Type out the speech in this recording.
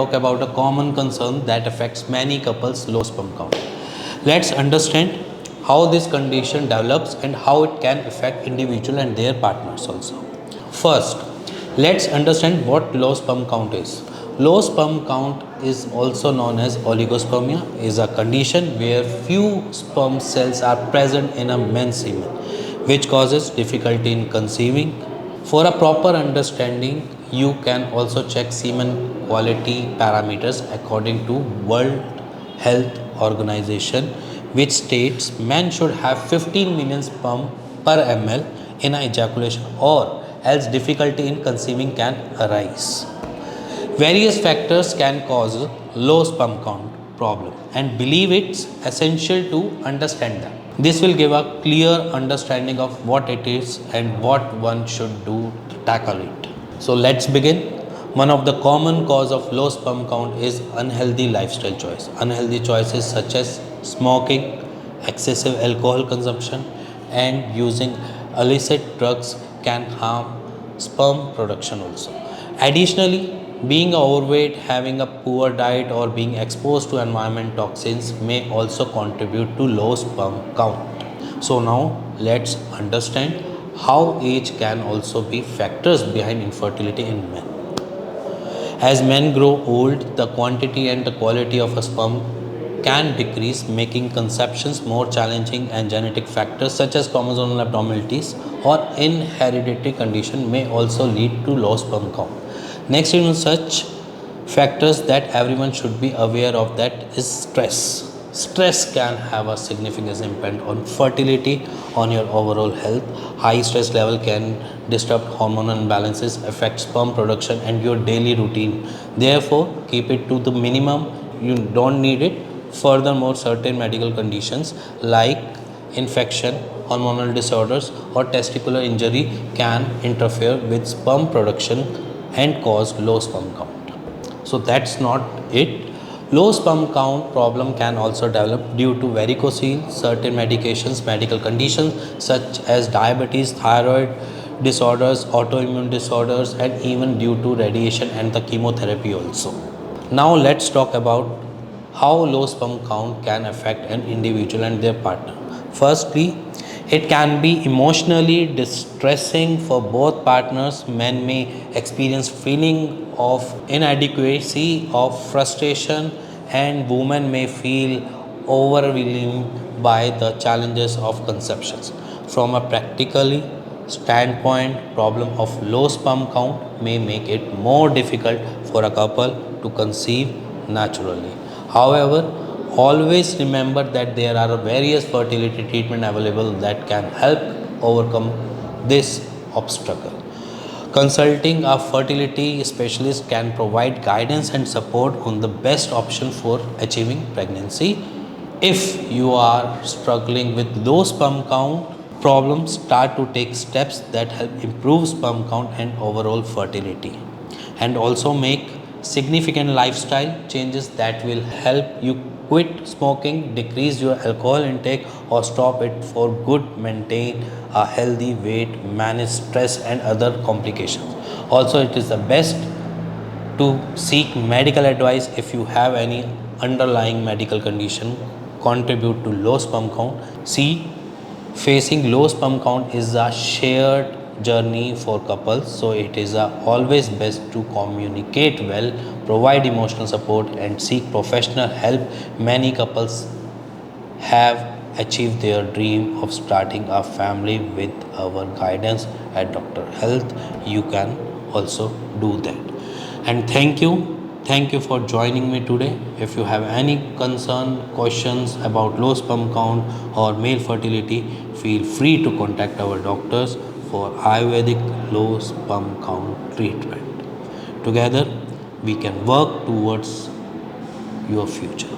talk about a common concern that affects many couples, low sperm count. Let's understand how this condition develops and how it can affect individual and their partners also. First, let's understand what low sperm count is. Low sperm count is also known as oligospermia, is a condition where few sperm cells are present in a man's semen, which causes difficulty in conceiving. For a proper understanding, you can also check semen quality parameters according to World Health Organization, which states men should have 15 million sperm per ml in ejaculation, or else difficulty in conceiving can arise. Various factors can cause low sperm count problem, and believe it's essential to understand them. This will give a clear understanding of what it is and what one should do to tackle it. So let's begin. One of the common cause of low sperm count is unhealthy lifestyle choice. Unhealthy choices such as smoking, excessive alcohol consumption, and using illicit drugs can harm sperm production also. Additionally, being overweight, having a poor diet, or being exposed to environment toxins may also contribute to low sperm count. So now let's understand how age can also be factors behind infertility in men. As men grow old, the quantity and the quality of a sperm can decrease, making conceptions more challenging, and genetic factors such as chromosomal abnormalities or inheritary condition may also lead to low sperm count. Next, such factors that everyone should be aware of that is stress. Stress can have a significant impact on fertility, on your overall health. High stress level can disrupt hormonal imbalances, affect sperm production and your daily routine. Therefore, keep it to the minimum. You don't need it. Furthermore, certain medical conditions like infection, hormonal disorders, or testicular injury can interfere with sperm production and cause low sperm count. So that's not it. Low sperm count problem can also develop due to varicocele, certain medications, medical conditions such as diabetes, thyroid disorders, autoimmune disorders, and even due to radiation and the chemotherapy also. Now let's talk about how low sperm count can affect an individual and their partner. Firstly, it can be emotionally distressing for both partners. Men may experience feeling of inadequacy, of frustration, and women may feel overwhelmed by the challenges of conceptions. From a practically standpoint, problem of low sperm count may make it more difficult for a couple to conceive naturally. However, always remember that there are various fertility treatment available that can help overcome this obstacle. Consulting a fertility specialist can provide guidance and support on the best option for achieving pregnancy. If you are struggling with low sperm count problems, start to take steps that help improve sperm count and overall fertility, and also make significant lifestyle changes that will help you quit smoking, decrease your alcohol intake, or stop it for good, maintain a healthy weight, manage stress and other complications. Also, it is the best to seek medical advice if you have any underlying medical condition contribute to low sperm count. See, facing low sperm count is a shared journey for couples, so it is always best to communicate well, provide emotional support, and seek professional help. Many couples have achieved their dream of starting a family with our guidance at Dr. Health. You can also do that. And thank you for joining me today. If you have any concern, questions about low sperm count or male fertility, feel free to contact our doctors for Ayurvedic low sperm count treatment. Together, we can work towards your future.